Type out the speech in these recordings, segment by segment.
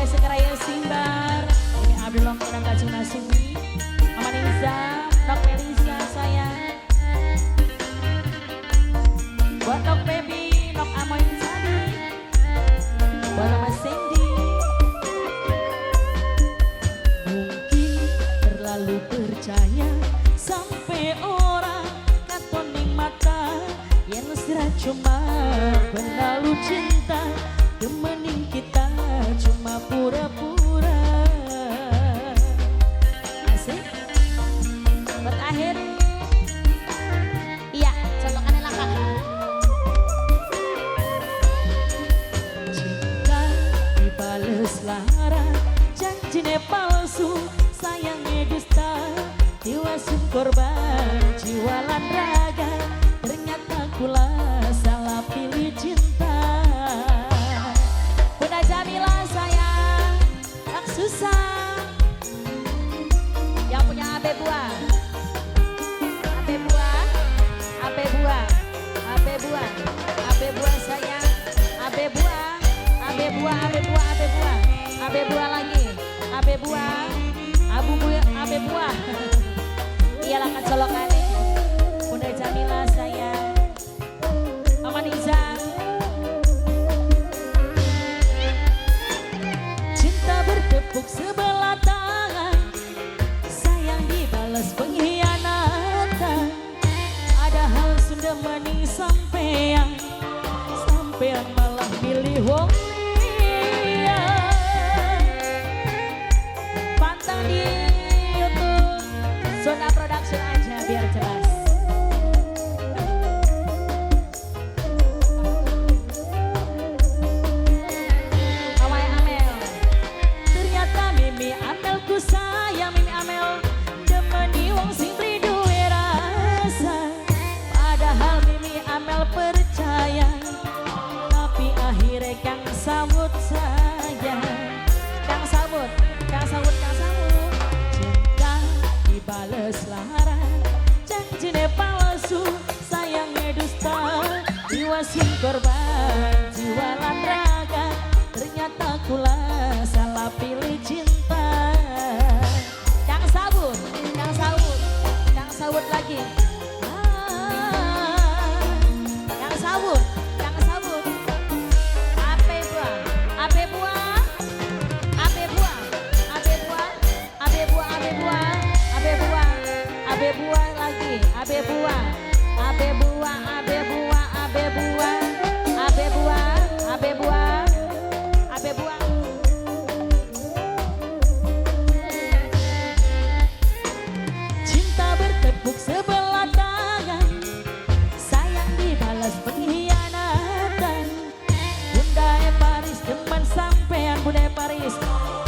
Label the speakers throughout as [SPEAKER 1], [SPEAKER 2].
[SPEAKER 1] Sekaraya Simbar, ini Abdullah Kurang Kacung Nasumi, Mama Nisa, Dok Melisa sayang, buat Dok Baby, Dok Amoy Sadi, buat Mama Sandy. Mungkin terlalu percaya sampai orang katoning mata yang sira cuma berlalu cinta demening kita cuma pura-pura. Asik berakhir. Iya colokannya langkah. Cinta dibales lara, janjine palsu, sayangnya dusta, diwasun korban jiwa lan raga, ternyata kula salah pilih cinta. Bunda Jamila sayang, tak susah. Yang punya abe buah, abe buah, abe buah, abe buah, abe buah sayang, abe buah, abe buah, abe buah, abe buah, abe buah lagi, abe buah, abu buah, abe buah. Iyalah kecolokannya. Bunda Jamila sayang, Mama Niza. Cinta bertepuk sebelah tangan, sayang dibalas pengkhianatan. Ada hal sudah meni sampean, sampean malah milih wong liya. Pantang di YouTube Zona Production aja biar jelas. Mama Amel, ternyata Mimi Amelku sayang, Mimi Amel demeni wong sing duwe rasa. Padahal Mimi Amel percaya, tapi akhirnya Kang sambut saya. Kang sambut, Kang sambut, Kang sambut. Cinta dibales lara, janjine palsu, sayangnya dusta, diwasin korban jiwa lan raga, ternyata kula salah pilih cinta. Kang sabut, Kang sabut, Kang sabut lagi. Kang sabut, Kang sabut. Ape buah, ape buah, ape buah, ape buah, ape buah, ape buah, ape buah, ape buah lagi, ape buah, ape buah, ape buah, ape buah, ape buah, ape buah, ape buah. Cinta bertepuk sebelah tangan, sayang dibalas pengkhianatan. Bunda Paris demen sampean, Bunda Paris,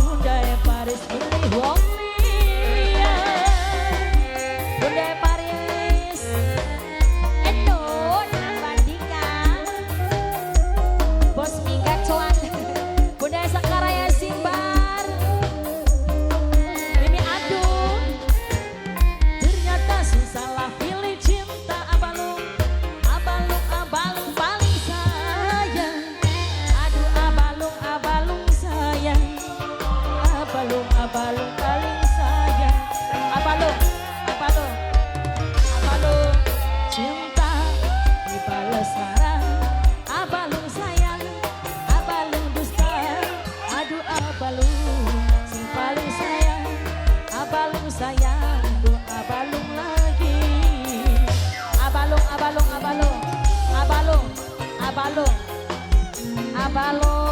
[SPEAKER 1] Bunda Paris milih wong liya. Bunda Paris, Endon Bandika, Bos Mika Coan, Bunda Sakaraya Simbar, Mimi Adung. Ternyata salah pilih cinta, abalung, abalung, abalung paling sayang. Aduh abalung, abalung sayang, abalung, abalung paling sayang. Abalung, abalung, abalung. Cinta dibales lara, abalung sayang, abalung dusta. Aduh abalung sing paling sayang, abalung sayang, duh abalung lagi. Abalung, abalung, abalung, abalung, abalung, abalung.